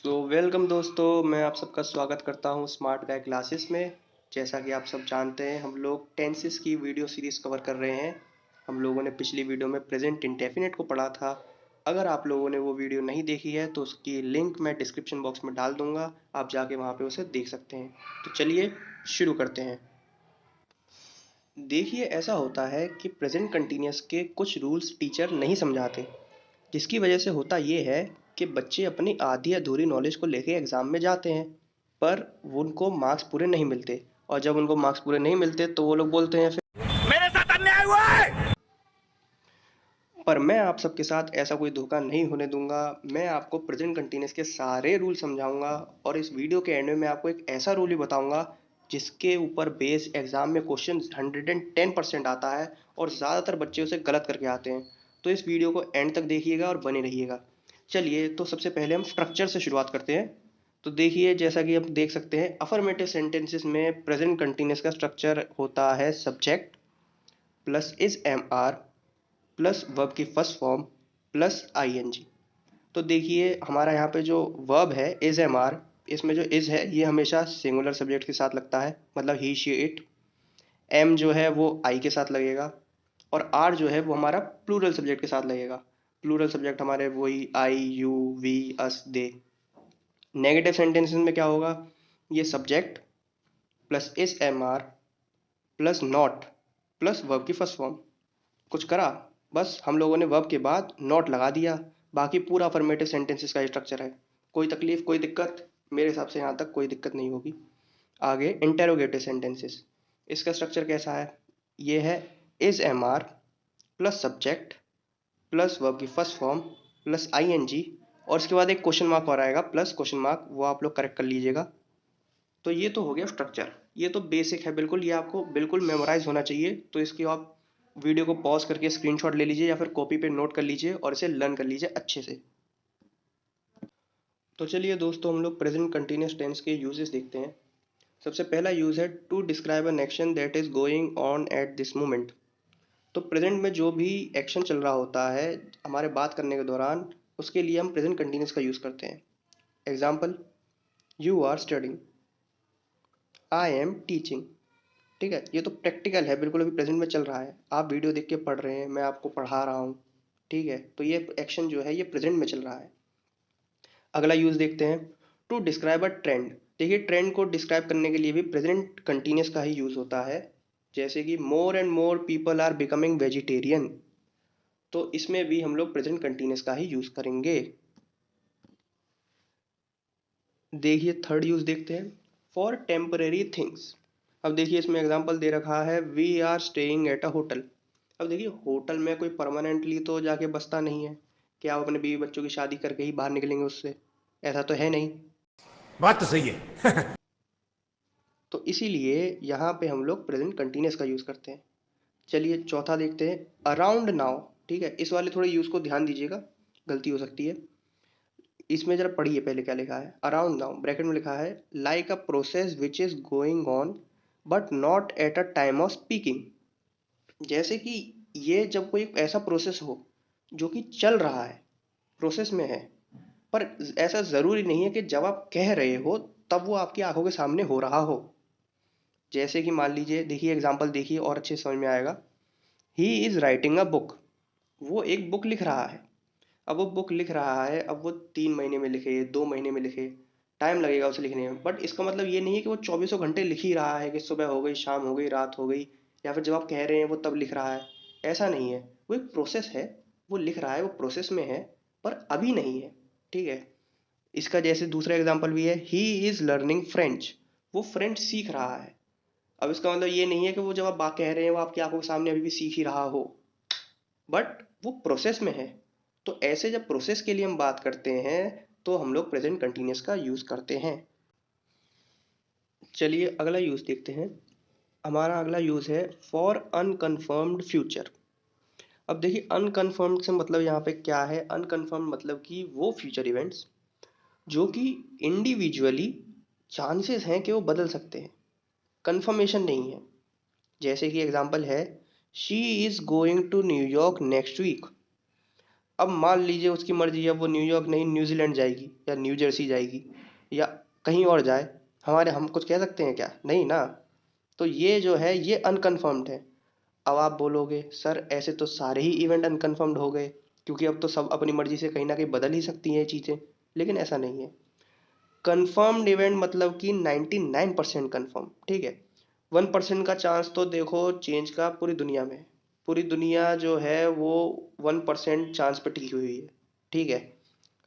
Welcome दोस्तों, मैं आप सबका स्वागत करता हूं स्मार्ट गाय क्लासेस में। जैसा कि आप सब जानते हैं, हम लोग टेंसेस की वीडियो सीरीज़ कवर कर रहे हैं। हम लोगों ने पिछली वीडियो में प्रेजेंट इंडेफिनिट को पढ़ा था। अगर आप लोगों ने वो वीडियो नहीं देखी है तो उसकी लिंक मैं डिस्क्रिप्शन बॉक्स में डाल दूंगा, आप जाके वहाँ पे उसे देख सकते हैं। तो चलिए शुरू करते हैं। देखिए, ऐसा होता है कि प्रेजेंट कंटिन्यूस के कुछ रूल्स टीचर नहीं समझाते, जिसकी वजह से होता ये है कि बच्चे अपनी आधी अधूरी नॉलेज को लेके एग्ज़ाम में जाते हैं, पर उनको मार्क्स पूरे नहीं मिलते। और जब उनको मार्क्स पूरे नहीं मिलते तो वो लोग बोलते हैं फिर मेरे साथ अन्याय हुआ है। पर मैं आप सबके साथ ऐसा कोई धोखा नहीं होने दूंगा। मैं आपको प्रेजेंट कंटिन्यूस के सारे रूल समझाऊंगा, और इस वीडियो के एंड में मैं आपको एक ऐसा रूल ही बताऊंगा जिसके ऊपर बेस एग्ज़ाम में क्वेश्चन 110% आता है, और ज़्यादातर बच्चे उसे गलत करके आते हैं। तो इस वीडियो को एंड तक देखिएगा और बने रहिएगा। चलिए, तो सबसे पहले हम स्ट्रक्चर से शुरुआत करते हैं। तो देखिए, जैसा कि आप देख सकते हैं, अफर्मेटिव सेंटेंसेस में प्रेजेंट कंटिन्यूस का स्ट्रक्चर होता है subject plus is am are plus verb की फर्स्ट फॉर्म प्लस आईएनजी। तो देखिए, हमारा यहाँ पे जो वर्ब है इज एम आर, इसमें जो इज है ये हमेशा सिंगुलर सब्जेक्ट के साथ लगता है, मतलब ही शी इट। एम जो है वो आई के साथ लगेगा, और आर जो है वो हमारा प्लूरल सब्जेक्ट के साथ लगेगा। प्लूरल सब्जेक्ट हमारे वही I you we us they. Negative sentences में क्या होगा, ये subject plus is am are plus not plus verb की फर्स्ट फॉर्म। कुछ करा, बस हम लोगों ने वर्ब के बाद नॉट लगा दिया। बाकी पूरा अफर्मेटिव सेंटेंसेस का स्ट्रक्चर है। कोई तकलीफ, कोई दिक्कत? मेरे हिसाब से यहाँ तक कोई दिक्कत नहीं होगी। आगे इंटेरोगेटिव सेंटेंसेस, इसका स्ट्रक्चर कैसा है? ये है is am are plus subject plus verb की first form plus I N G, और इसके बाद एक क्वेश्चन मार्क और आएगा प्लस क्वेश्चन मार्क, वो आप लोग करेक्ट कर लीजिएगा। तो ये तो हो गया स्ट्रक्चर, ये तो बेसिक है बिल्कुल, ये आपको बिल्कुल मेमोराइज होना चाहिए। तो इसकी आप वीडियो को पॉज करके स्क्रीनशॉट ले लीजिए या फिर कॉपी पे नोट कर लीजिए और इसे लर्न कर लीजिए अच्छे से। तो चलिए दोस्तों, हम लोग प्रेजेंट कंटिन्यूस टेंस के यूजेस देखते हैं। सबसे पहला यूज है to describe an action that is going on at this moment. तो प्रेजेंट में जो भी एक्शन चल रहा होता है हमारे बात करने के दौरान, उसके लिए हम प्रेजेंट कंटिन्यूस का यूज करते हैं। Example, you are studying, I am teaching. ठीक है, ये तो प्रैक्टिकल है, बिल्कुल अभी प्रेजेंट में चल रहा है। आप वीडियो देख के पढ़ रहे हैं, मैं आपको पढ़ा रहा हूँ। ठीक है, तो ये एक्शन जो है ये प्रेजेंट में चल रहा है। अगला यूज देखते हैं, टू डिस्क्राइब अ ट्रेंड। देखिए, ट्रेंड को डिस्क्राइब करने के लिए भी प्रेजेंट कंटिन्यूस का ही यूज होता है। जैसे कि more and more people are becoming vegetarian, तो इसमें भी हम लोग प्रेजेंट कंटिन्यूस का ही यूज करेंगे। देखिए, थर्ड यूज देखते हैं, फॉर टेम्परेरी थिंग्स। अब देखिए, इसमें एग्जांपल दे रखा है, we are staying at a hotel. अब देखिए, होटल में कोई परमानेंटली तो जाके बसता नहीं है कि आप अपने बीवी बच्चों की शादी करके ही बाहर निकलेंगे उससे, ऐसा तो है नहीं। बात तो सही है। तो इसीलिए यहाँ पे हम लोग प्रेजेंट कंटिन्यूस का यूज़ करते हैं। चलिए चौथा देखते हैं, अराउंड नाउ। ठीक है, इस वाले थोड़े यूज़ को ध्यान दीजिएगा, गलती हो सकती है। इसमें जरा पढ़िए पहले क्या लिखा है। अराउंड नाउ ब्रैकेट में लिखा है, like a process which is going on but not at a time of speaking. जैसे कि ये जब कोई ऐसा प्रोसेस हो जो कि चल रहा है, प्रोसेस में है, पर ऐसा ज़रूरी नहीं है कि जब आप कह रहे हो तब वो आपकी आंखों के सामने हो रहा हो। जैसे कि मान लीजिए, देखिए एग्जांपल देखिए और अच्छे से समझ में आएगा। He is writing a book, वो एक बुक लिख रहा है। अब वो बुक लिख रहा है, अब वो 3 महीने में लिखे, 2 महीने में लिखे, टाइम लगेगा उसे लिखने में। बट इसका मतलब ये नहीं है कि वो चौबीसों घंटे लिख ही रहा है, कि सुबह हो गई, शाम हो गई, रात हो गई, या फिर जब आप कह रहे हैं वो तब लिख रहा है। ऐसा नहीं है, वो एक प्रोसेस है। वो लिख रहा है, वो प्रोसेस में है, पर अभी नहीं है। ठीक है, इसका जैसे दूसरा एग्जाम्पल भी है, ही इज़ लर्निंग फ्रेंच, वो फ्रेंच सीख रहा है। अब इसका मतलब ये नहीं है कि वो जब आप बात कह रहे हैं वो आपकी आंखों के सामने अभी भी सीख ही रहा हो, बट वो प्रोसेस में है। तो ऐसे जब प्रोसेस के लिए हम बात करते हैं तो हम लोग प्रेजेंट कंटिन्यूस का यूज़ करते हैं। चलिए अगला यूज़ देखते हैं। हमारा अगला यूज़ है फॉर अनकन्फर्म्ड फ्यूचर। अब देखिए, अनकन्फर्म्ड से मतलब यहाँ पे क्या है, अनकन्फर्म्ड मतलब कि वो फ्यूचर इवेंट्स जो कि इंडिविजुअली चांसेस हैं कि वो बदल सकते हैं, कंफर्मेशन नहीं है। जैसे कि एग्जांपल है, she is going to New York next week. अब मान लीजिए उसकी मर्जी है, वो न्यूयॉर्क नहीं न्यूजीलैंड जाएगी या न्यू जर्सी जाएगी या कहीं और जाए, हम कुछ कह सकते हैं क्या? नहीं ना। तो ये जो है ये अनकन्फर्म्ड है। अब आप बोलोगे सर ऐसे तो सारे ही इवेंट अनकन्फर्म्ड हो गए, क्योंकि अब तो सब अपनी मर्जी से कहीं ना कहीं बदल ही सकती हैं ये चीज़ें। लेकिन ऐसा नहीं है। कंफर्म्ड इवेंट मतलब कि 99% कंफर्म, ठीक है। 1% का चांस तो देखो चेंज का पूरी दुनिया में है। पूरी दुनिया जो है वो 1% चांस पे टिकी हुई है, ठीक है।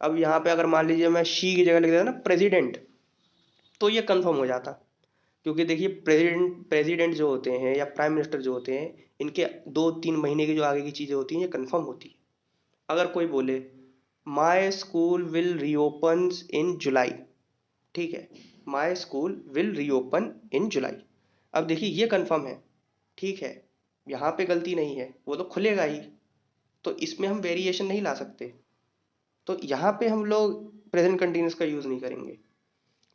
अब यहाँ पे अगर मान लीजिए मैं शी की जगह लिख देता ना प्रेसिडेंट, तो ये कंफर्म हो जाता। क्योंकि देखिए प्रेसिडेंट प्रेसिडेंट जो होते हैं या प्राइम मिनिस्टर जो होते हैं, इनके 2-3 महीने की जो आगे की चीज़ें होती हैं ये कंफर्म होती है। अगर कोई बोले माई स्कूल विल रीओपन इन जुलाई, ठीक है, माई स्कूल विल रीओपन इन जुलाई। अब देखिए ये कंफर्म है, ठीक है, यहाँ पे गलती नहीं है, वो तो खुलेगा ही। तो इसमें हम वेरिएशन नहीं ला सकते। तो यहाँ पे हम लोग प्रेजेंट कंटिन्यूस का यूज़ नहीं करेंगे।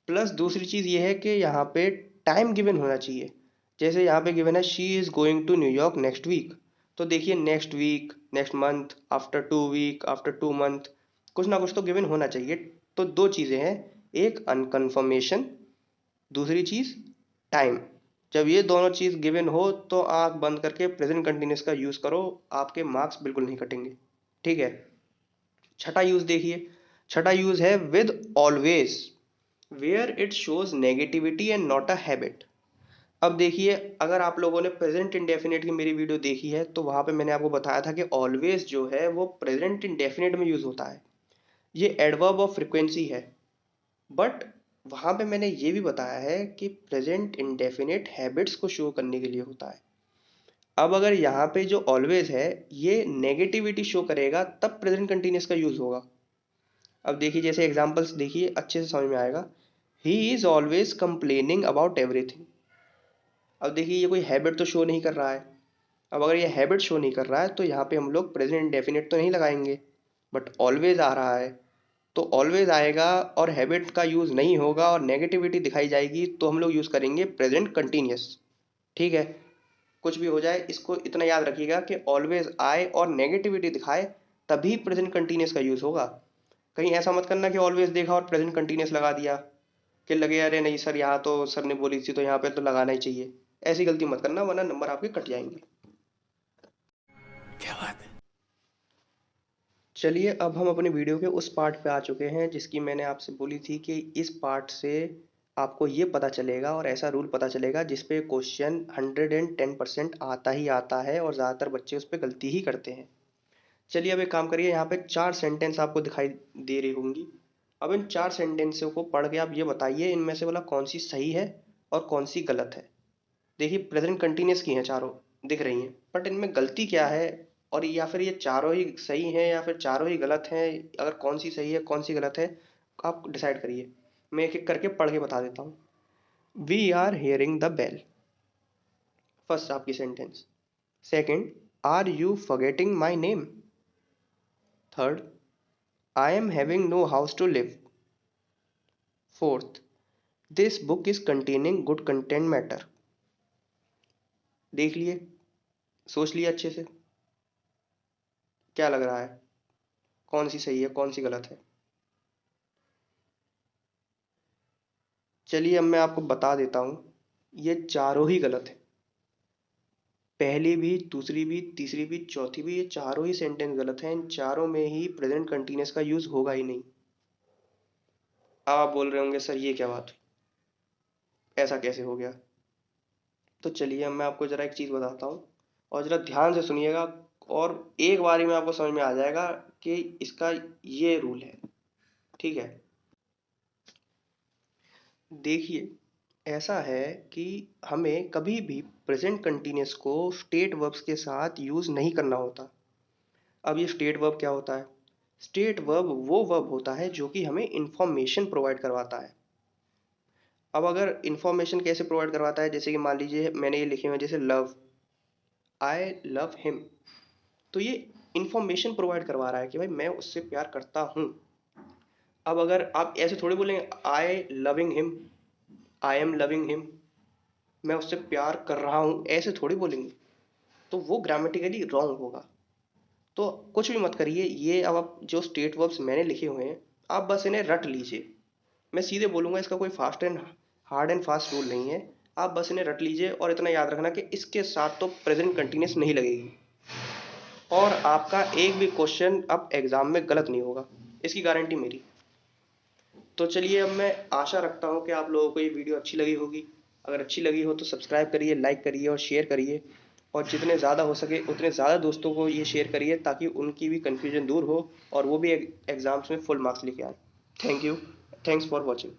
प्लस दूसरी चीज़ ये है कि यहाँ पे टाइम गिवन होना चाहिए। जैसे यहाँ पे गिवन है she is going to New York next week, तो देखिए next week, next month, after 2 week, after 2 month, कुछ ना कुछ तो गिवन होना चाहिए। तो दो चीज़ें हैं, एक अनकन्फर्मेशन, दूसरी चीज़ टाइम। जब ये दोनों चीज़ गिवन हो तो आंख बंद करके प्रेजेंट कंटिन्यूस का यूज़ करो, आपके मार्क्स बिल्कुल नहीं कटेंगे, ठीक है। छठा यूज़ देखिए, छठा यूज़ है with always, where it shows negativity and not a habit. अब देखिए अगर आप लोगों ने प्रेजेंट इंडेफिनिट की मेरी वीडियो देखी है तो वहां पे मैंने आपको बताया था कि ऑलवेज जो है वो प्रेजेंट इंडेफिनिट में यूज होता है। ये एडवर्ब ऑफ फ्रिक्वेंसी है। बट वहां पे मैंने ये भी बताया है कि प्रेजेंट इंडेफिनिट हैबिट्स को शो करने के लिए होता है। अब अगर यहाँ पे जो ऑलवेज है ये नेगेटिविटी शो करेगा तब प्रेजेंट कंटिन्यूस का यूज होगा। अब देखिए जैसे एग्जांपल्स देखिए अच्छे से समझ में आएगा। He is always complaining about everything. अब देखिए ये कोई हैबिट तो शो नहीं कर रहा है। अब अगर ये हैबिट शो नहीं कर रहा है तो यहाँ पे हम लोग प्रेजेंट इंडेफिनिट तो नहीं लगाएंगे। बट ऑलवेज आ रहा है तो ऑलवेज आएगा और हैबिट का यूज़ नहीं होगा और नेगेटिविटी दिखाई जाएगी तो हम लोग यूज़ करेंगे प्रेजेंट कंटिन्यूस, ठीक है। कुछ भी हो जाए इसको इतना याद रखिएगा कि ऑलवेज आए और नेगेटिविटी दिखाए तभी प्रेजेंट कंटिन्यूस का यूज़ होगा। कहीं ऐसा मत करना कि ऑलवेज देखा और प्रेजेंट कंटिन्यूस लगा दिया, कि लगे अरे नहीं सर यहाँ तो सर ने बोली थी तो यहाँ पे तो लगाना ही चाहिए। ऐसी गलती मत करना वरना नंबर आपके कट जाएंगे। क्या बात है। चलिए अब हम अपने वीडियो के उस पार्ट पे आ चुके हैं जिसकी मैंने आपसे बोली थी कि इस पार्ट से आपको ये पता चलेगा और ऐसा रूल पता चलेगा जिस पे क्वेश्चन 110% आता ही आता है और ज़्यादातर बच्चे उस पर गलती ही करते हैं। चलिए अब एक काम करिए, यहाँ पे 4 सेंटेंस आपको दिखाई दे रही होंगी। अब इन 4 सेंटेंसों को पढ़ के आप ये बताइए इनमें से वाला कौन सी सही है और कौन सी गलत है। देखिए प्रेजेंट कंटिन्यूस की हैं चारों, दिख रही हैं, बट इनमें गलती क्या है, और या फिर ये चारों ही सही हैं या फिर चारों ही गलत हैं। अगर कौन सी सही है कौन सी गलत है आप डिसाइड करिए। मैं एक एक करके पढ़ के बता देता हूँ। We are hearing the bell, first आपकी sentence. Second, are you forgetting my name. Third, I am having no house to live. Fourth, this book is containing good content matter. देख लिए, सोच लिए अच्छे से, क्या लग रहा है कौन सी सही है कौन सी गलत है। चलिए अब मैं आपको बता देता हूँ, ये चारों ही गलत है। पहली भी, दूसरी भी, तीसरी भी, चौथी भी, ये चारों ही सेंटेंस गलत हैं। इन चारों में ही प्रेजेंट कंटिन्यूस का यूज होगा ही नहीं। अब आप बोल रहे होंगे सर ये क्या बात हुई, ऐसा कैसे हो गया। तो चलिए अब मैं आपको जरा एक चीज़ बताता हूँ और जरा ध्यान से सुनिएगा, और एक बारी में आपको समझ में आ जाएगा कि इसका ये रूल है, ठीक है। देखिए ऐसा है कि हमें कभी भी प्रेजेंट कंटिन्यूस को स्टेट वर्ब्स के साथ यूज़ नहीं करना होता। अब ये स्टेट वर्ब क्या होता है? स्टेट वर्ब वो वर्ब होता है जो कि हमें इंफॉर्मेशन प्रोवाइड करवाता है। अब अगर इंफॉर्मेशन कैसे प्रोवाइड करवाता है, जैसे कि मान लीजिए मैंने ये लिखे हुए जैसे लव, आई लव हिम, तो ये इंफॉर्मेशन प्रोवाइड करवा रहा है कि भाई मैं उससे प्यार करता हूँ। अब अगर आप ऐसे थोड़ी बोलेंगे I loving him, I am loving him, मैं उससे प्यार कर रहा हूँ, ऐसे थोड़ी बोलेंगे। तो वो ग्रामेटिकली रॉन्ग होगा। तो कुछ भी मत करिए, ये अब आप जो स्टेट वर्ब्स मैंने लिखे हुए हैं आप बस इन्हें रट लीजिए। मैं सीधे बोलूँगा, इसका कोई fast and hard and fast rule नहीं है। आप बस इन्हें रट लीजिए और इतना याद रखना कि इसके साथ तो प्रेजेंट कंटिन्यूस नहीं लगेगी, और आपका एक भी क्वेश्चन अब एग्जाम में गलत नहीं होगा, इसकी गारंटी मेरी। तो चलिए, अब मैं आशा रखता हूँ कि आप लोगों को ये वीडियो अच्छी लगी होगी। अगर अच्छी लगी हो तो सब्सक्राइब करिए, लाइक करिए और शेयर करिए, और जितने ज़्यादा हो सके उतने ज़्यादा दोस्तों को ये शेयर करिए ताकि उनकी भी कन्फ्यूजन दूर हो और वो भी एग्ज़ाम्स में फुल मार्क्स लेके आए। Thank you. Thanks for watching.